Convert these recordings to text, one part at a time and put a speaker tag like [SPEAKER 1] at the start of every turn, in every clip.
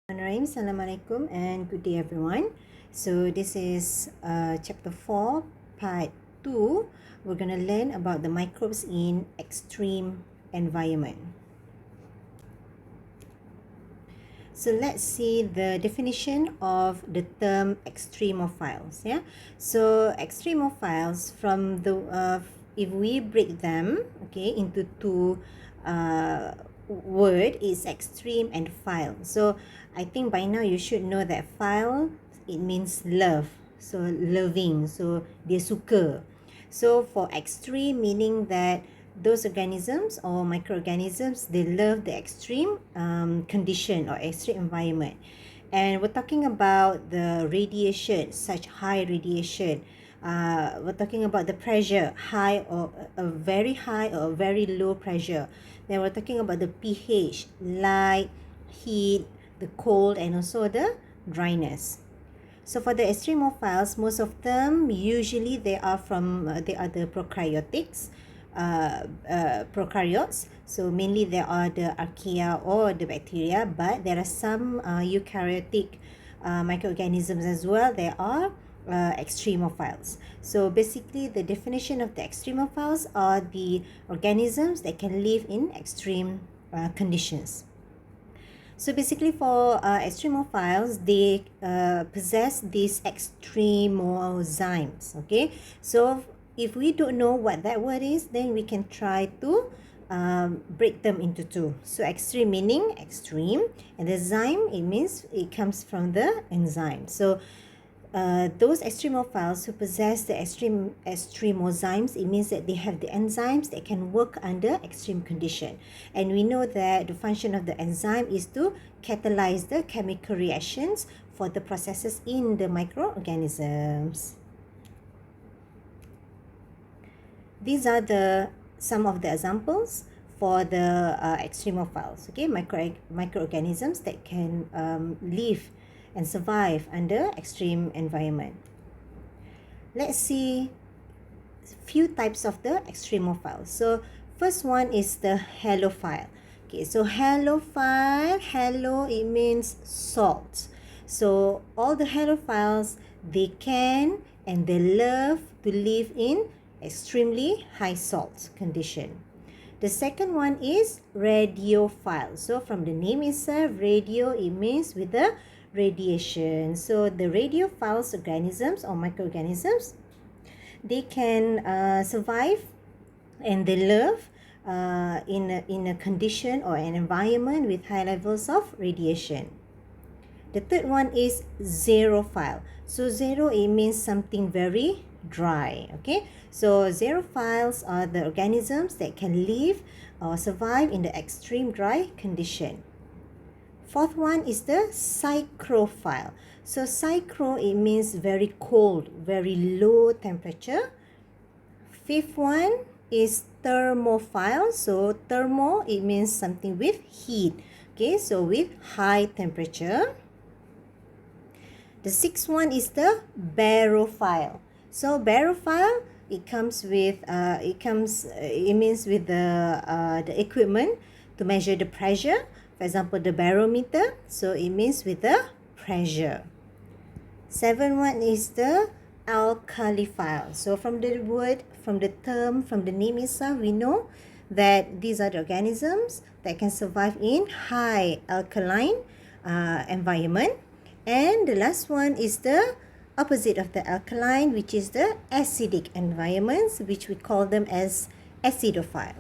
[SPEAKER 1] Assalamualaikum and good day everyone. So this is chapter 4 part 2. We're going to learn about the microbes in extreme environment. So let's see the definition of the term extremophiles. So extremophiles, from the if we break them into two word, is extreme and phile. So I think by now you should know that phile, it means love, so loving, so dia suka. So for extreme, meaning that those organisms or microorganisms, they love the extreme condition or extreme environment. And we're talking about the radiation, such high radiation. We're talking about the pressure, high or a very high or a very low pressure. Then we're talking about the pH, light, heat, the cold, and also the dryness. So for the extremophiles, most of them usually they are the prokaryotes. Prokaryotes. So mainly they are the archaea or the bacteria, but there are some eukaryotic microorganisms as well. They are extremophiles. So basically the definition of the extremophiles are the organisms that can live in extreme conditions. So basically for extremophiles, they possess these extremozymes. So if we don't know what that word is, then we can try to break them into two. So extreme meaning extreme, and the zyme, it means it comes from the enzyme. So those extremophiles who possess the extremozymes, it means that they have the enzymes that can work under extreme condition. And we know that the function of the enzyme is to catalyze the chemical reactions for the processes in the microorganisms. These are some of the examples for the extremophiles, microorganisms that can live and survive under extreme environment. Let's see few types of the extremophiles. So first one is the halophile. So halophile, halo, it means salt. So all the halophiles, they can and they love to live in extremely high salt condition. The second one is radiophile. So from the name itself, radio, it means with the radiation. So the radiophiles organisms or microorganisms, they can survive and they live in a condition or an environment with high levels of radiation. The third one is xerophile. So zero, it means something very dry. So xerophiles are the organisms that can live or survive in the extreme dry condition. Fourth one is the psychrophile. So psychro, it means very cold, very low temperature. Fifth one is thermophile. So thermo, it means something with heat. So with high temperature. The sixth one is the barophile. So barophile, it means with the equipment to measure the pressure. For example, the barometer, so it means with the pressure. Seventh one is the alkalifile. So from the word, from the term, from the name itself, we know that these are the organisms that can survive in high alkaline environment. And the last one is the opposite of the alkaline, which is the acidic environments, which we call them as acidophile.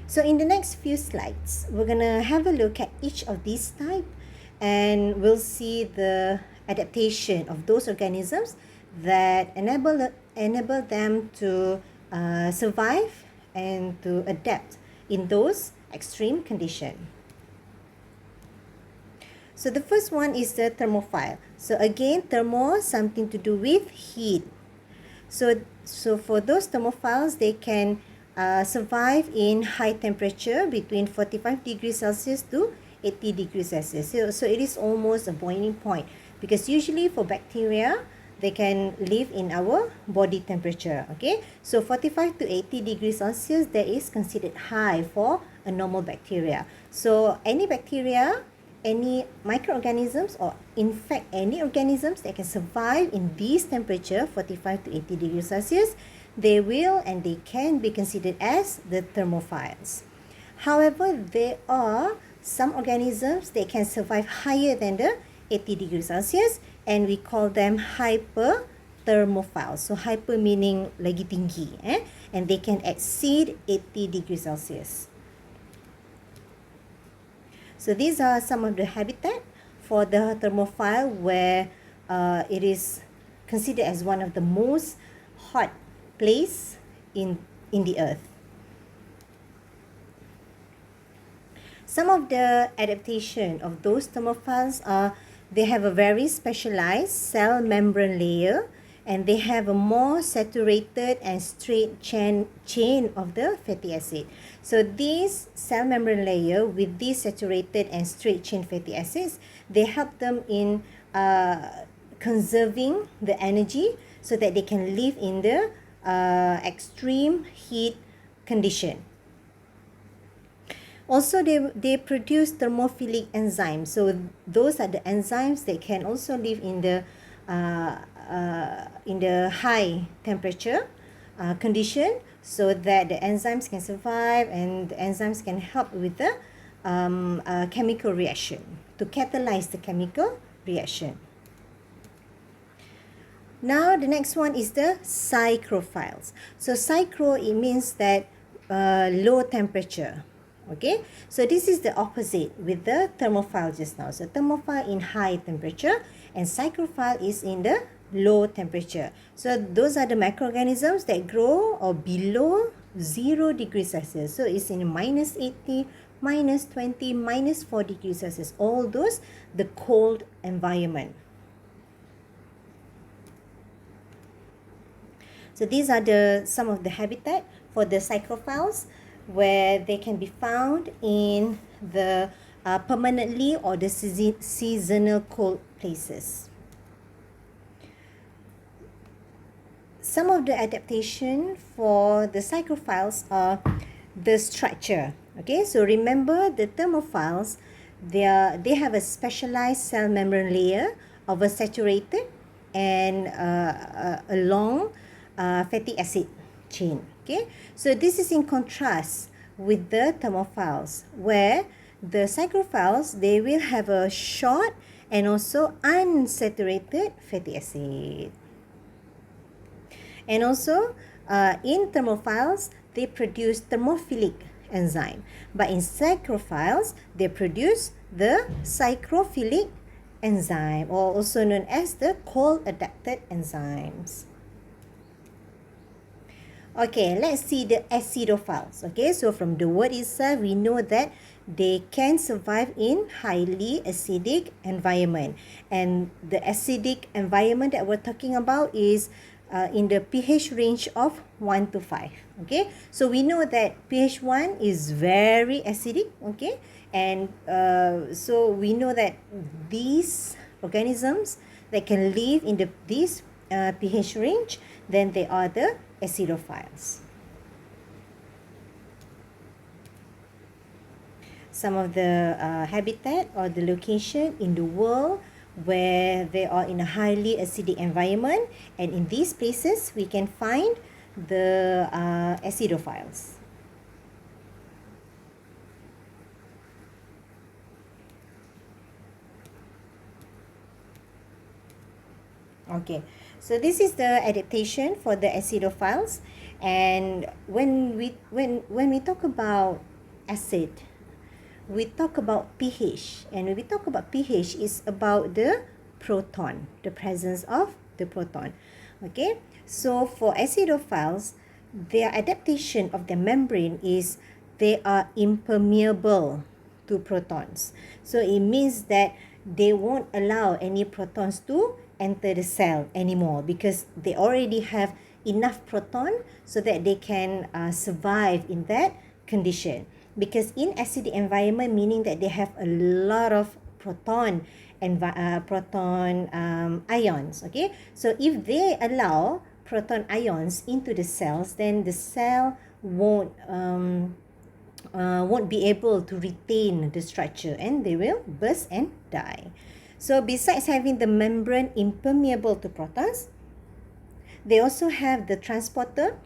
[SPEAKER 1] So in the next few slides, we're going to have a look at each of these types, and we'll see the adaptation of those organisms that enable them to survive and to adapt in those extreme conditions. So the first one is the thermophile. So again, thermo, something to do with heat. So for those thermophiles, they can survive in high temperature between 45 degrees Celsius to 80 degrees Celsius. So it is almost a boiling point, because usually for bacteria, they can live in our body temperature. So 45 to 80 degrees Celsius, that is considered high for a normal bacteria. So any bacteria any microorganisms, or in fact any organisms that can survive in this temperature, 45 to 80 degrees Celsius, they will and they can be considered as the thermophiles. However, there are some organisms that can survive higher than the 80 degrees Celsius, and we call them hyperthermophiles. So hyper meaning lagi tinggi, and they can exceed 80 degrees Celsius. So these are some of the habitat for the thermophile where it is considered as one of the most hot place in the earth. Some of the adaptation of those thermophiles are they have a very specialized cell membrane layer, and they have a more saturated and straight chain of the fatty acid. So this cell membrane layer with these saturated and straight chain fatty acids, they help them in conserving the energy so that they can live in the extreme heat condition. Also, they produce thermophilic enzymes. So those are the enzymes that can also live in the high temperature condition, so that the enzymes can survive, and the enzymes can help with the chemical reaction, to catalyze the chemical reaction. Now the next one is the psychrophiles. So psychro, it means that low temperature. Okay, so this is the opposite with the thermophile just now. So thermophile in high temperature, and psychrophile is in the low temperature. So those are the microorganisms that grow or below 0 degrees Celsius. So it's in minus 80, minus 20, minus 4 degrees Celsius. All those, the cold environment. So these are some of the habitat for the psychrophiles, where they can be found in the permanently or the seasonal cold places. Some of the adaptation for the psychrophiles are the structure. Okay, so remember the thermophiles, they have a specialized cell membrane layer of a saturated and a long fatty acid chain. Okay, so this is in contrast with the thermophiles, where the psychrophiles, they will have a short and also unsaturated fatty acid. And also in thermophiles, they produce thermophilic enzyme, but in psychrophiles, they produce the psychrophilic enzyme, or also known as the cold adapted enzymes. Okay, let's see the acidophiles. Okay, so from the word itself, we know that they can survive in highly acidic environment. And the acidic environment that we're talking about is in the pH range of 1 to 5. Okay, so we know that pH 1 is very acidic. Okay, and so we know that these organisms that can live in this pH range, then they are the acidophiles. Some of the habitat or the location in the world where they are in a highly acidic environment, and in these places we can find the acidophiles. Okay, so this is the adaptation for the acidophiles, and when we talk about acid, we talk about pH, and when we talk about pH, it's about the proton, the presence of the proton. Okay, so for acidophiles, their adaptation of the membrane is they are impermeable to protons. So it means that they won't allow any protons to enter the cell anymore, because they already have enough proton so that they can survive in that condition. Because in acidic environment, meaning that they have a lot of proton and ions. Okay, so if they allow proton ions into the cells, then the cell won't won't be able to retain the structure and they will burst and die. So besides having the membrane impermeable to protons, they also have the transporter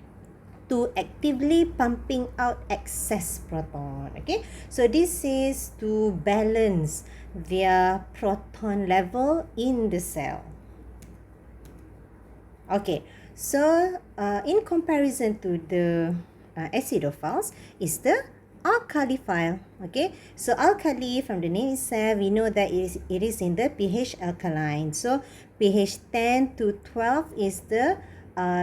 [SPEAKER 1] to actively pumping out excess proton. Okay, so this is to balance their proton level in the cell. Okay, so in comparison to the acidophiles is the alkalifile. Okay, so alkali, from the name itself, we know that it is in the pH alkaline. So pH 10 to 12 is the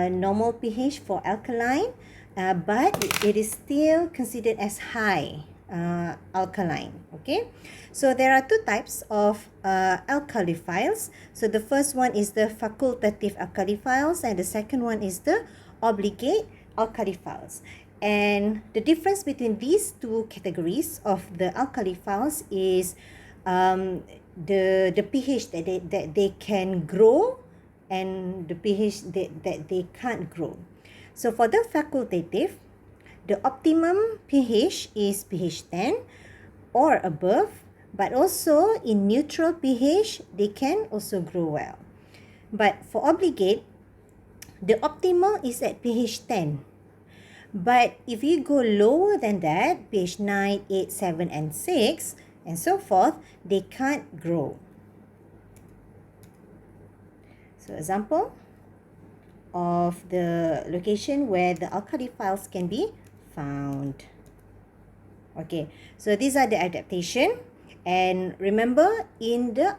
[SPEAKER 1] normal pH for alkaline, but it is still considered as high alkaline. Okay, so there are two types of alkaliphiles. So the first one is the facultative alkaliphiles and the second one is the obligate alkaliphiles. And the difference between these two categories of the alkaliphiles is the pH that they can grow and the pH that they can't grow. So for the facultative, the optimum pH is pH 10 or above, but also in neutral pH, they can also grow well. But for obligate, the optimal is at pH 10. But if you go lower than that, pH 9, 8, 7, and 6, and so forth, they can't grow. So example of the location where the alkaliphiles can be found. Okay, so these are the adaptation. And remember, in the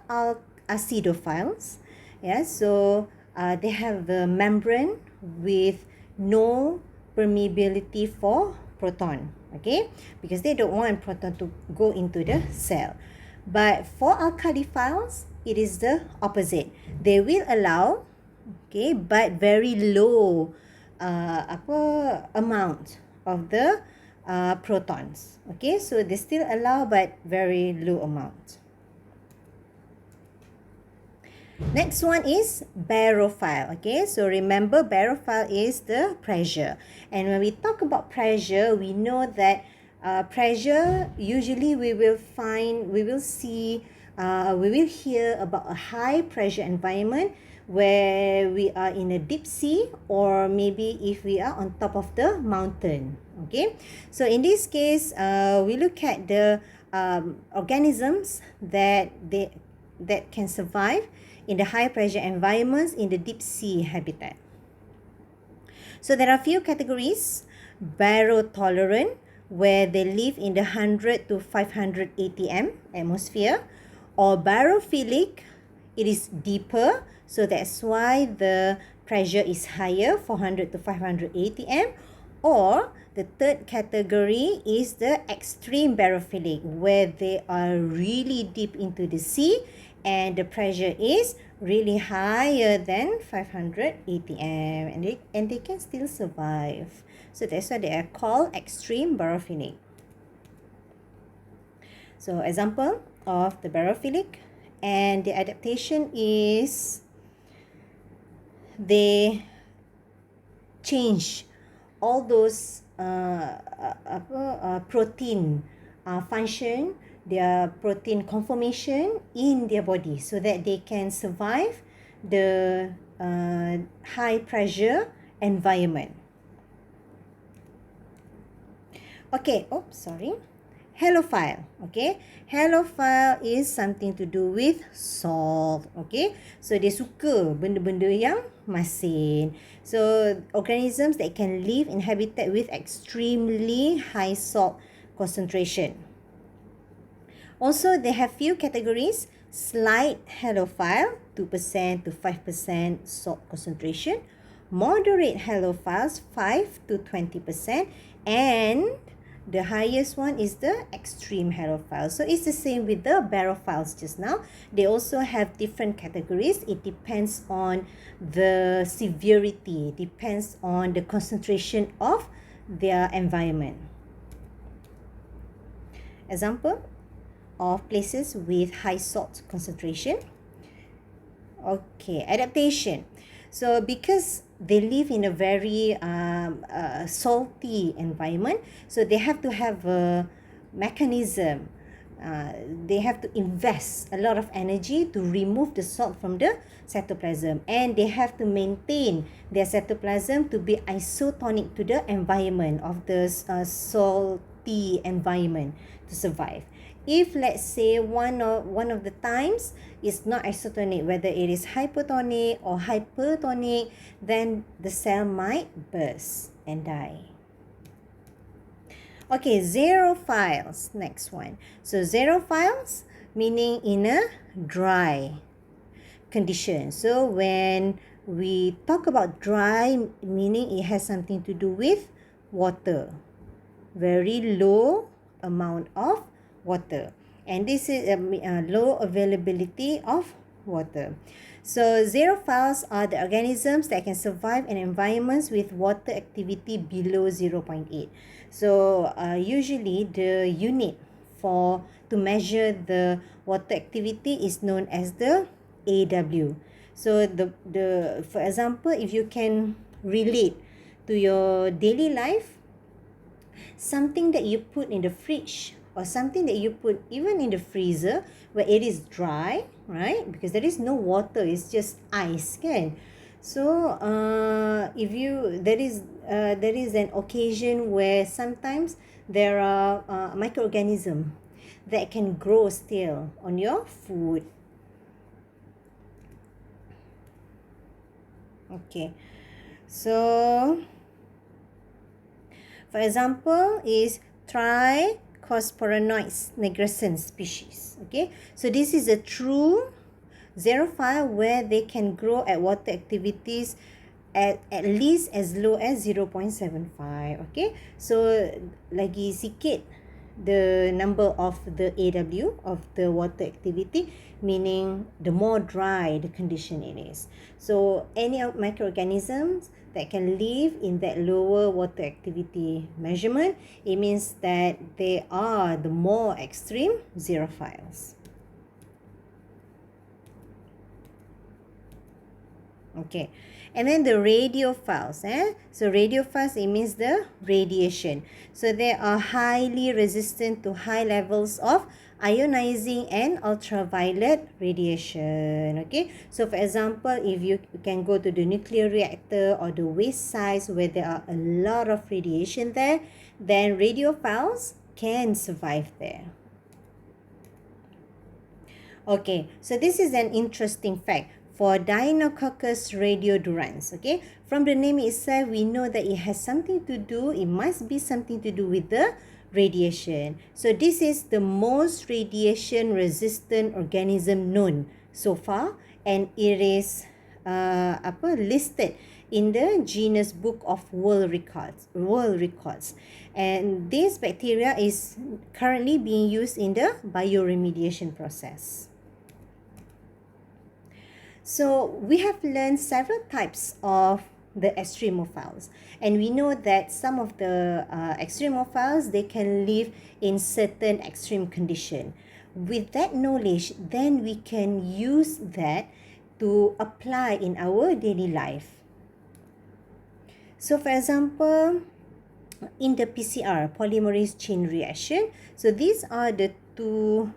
[SPEAKER 1] acidophiles, yeah, so they have a membrane with no permeability for proton, okay, because they don't want proton to go into the cell. But for alkaliphiles, it is the opposite. They will allow, okay, but very low amount of the protons. Okay, so they still allow but very low amount. Next one is barophile. Okay, so remember, barophile is the pressure. And when we talk about pressure, we know that pressure, usually we will hear about a high pressure environment where we are in a deep sea, or maybe if we are on top of the mountain. Okay, so in this case, we look at the organisms that can survive in the high pressure environments in the deep sea habitat. So there are a few categories: barotolerant, where they live in the 100 to 500 atm atmosphere, or barophilic, it is deeper, so that's why the pressure is higher, 400 to 500 atm. Or the third category is the extreme barophilic, where they are really deep into the sea and the pressure is really higher than 500 atm, and they can still survive. So that's why they are called extreme barophilic. So example of the barophilic, and the adaptation is they change all those protein function, their protein conformation in their body, so that they can survive the high pressure environment. Okay, halophile. Okay, halophile is something to do with salt. Okay, so dia suka benda-benda yang masin. So organisms that can live in habitat with extremely high salt concentration. Also, they have few categories: slight halophile, 2% to 5% salt concentration; moderate halophiles, 5 to 20%; and the highest one is the extreme halophile. So it's the same with the barophiles just now. They also have different categories. It depends on the severity, depends on the concentration of their environment. Example of places with high salt concentration. Okay, adaptation. So because they live in a very salty environment, so they have to have a mechanism. They have to invest a lot of energy to remove the salt from the cytoplasm, and they have to maintain their cytoplasm to be isotonic to the environment of the salty environment to survive. If let's say one of the times is not isotonic, whether it is hypotonic or hypertonic, then the cell might burst and die. Okay, xerophiles, next one. So xerophiles meaning in a dry condition. So when we talk about dry, meaning it has something to do with water. Very low amount of water. And this is a low availability of water. So xerophiles are the organisms that can survive in environments with water activity below 0.8. So usually the unit to measure the water activity is known as the AW. So for example, if you can relate to your daily life, something that you put in the fridge or something that you put even in the freezer where it is dry, right? Because there is no water, it's just ice, kan? So if there is an occasion where sometimes there are microorganisms that can grow still on your food. Okay, so for example is Trichosporanoids nigrescens species. Okay, so this is a true xerophile where they can grow at water activities at least as low as 0.75. Okay, so lagi sikit the number of the AW of the water activity, meaning the more dry the condition it is. So any microorganisms that can live in that lower water activity measurement, it means that they are the more extreme xerophiles. Okay, and then the radiophiles. So radiophiles, it means the radiation. So they are highly resistant to high levels of ionizing and ultraviolet radiation. Okay, so for example, if you can go to the nuclear reactor or the waste sites where there are a lot of radiation there, then radiophiles can survive there. Okay, so this is an interesting fact for Deinococcus radiodurans. Okay, from the name itself, we know that it has something to do, it must be something to do with the radiation. So this is the most radiation resistant organism known so far, and it is listed in the Guinness Book of World Records. And this bacteria is currently being used in the bioremediation process. So we have learned several types of the extremophiles, and we know that some of the extremophiles, they can live in certain extreme condition. With that knowledge, then we can use that to apply in our daily life. So for example, in the PCR, polymerase chain reaction, so these are the two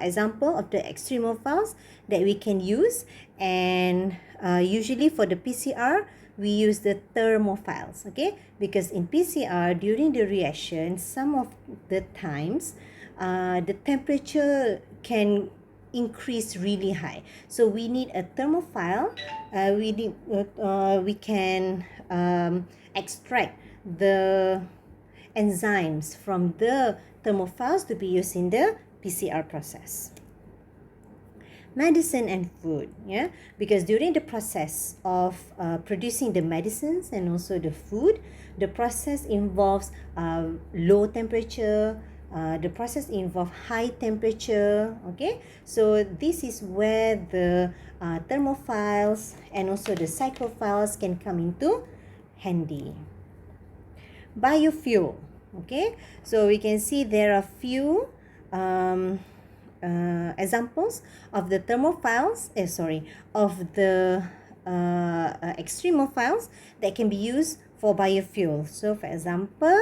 [SPEAKER 1] example of the extremophiles that we can use, and usually for the PCR we use the thermophiles. Okay, because in PCR during the reaction, some of the times the temperature can increase really high, so we need a thermophile. We can extract the enzymes from the thermophiles to be used in the PCR process. Medicine and food, because during the process of producing the medicines and also the food, the process involves low temperature, the process involves high temperature. Okay, so this is where the thermophiles and also the cyclophiles can come into handy. Biofuel. Okay, so we can see there are few examples of the thermophiles, of the extremophiles that can be used for biofuel. So for example,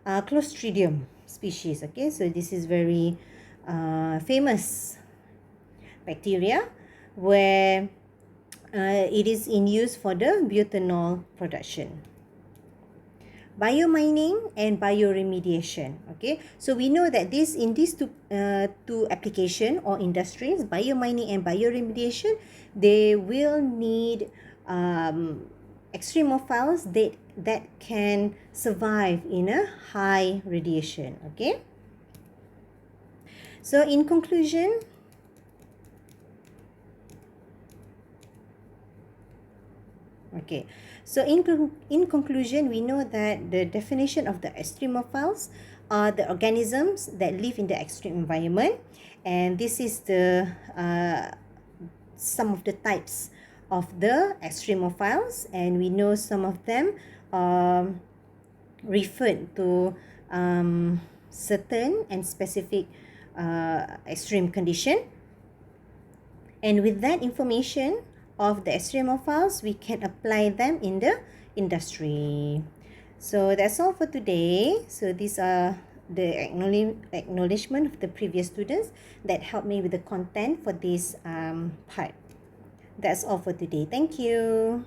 [SPEAKER 1] Clostridium species. Okay, so this is very famous bacteria where it is in use for the butanol production. Biomining and bioremediation. Okay, so we know that in these two application or industries, biomining and bioremediation, they will need extremophiles that can survive in a high radiation. Okay, so in conclusion, okay, so in conclusion, we know that the definition of the extremophiles are the organisms that live in the extreme environment, and this is the some of the types of the extremophiles, and we know some of them referred to certain and specific extreme condition. And with that information of the extremophiles, we can apply them in the industry. So that's all for today. So these are the acknowledgement of the previous students that helped me with the content for this part. That's all for today. Thank you.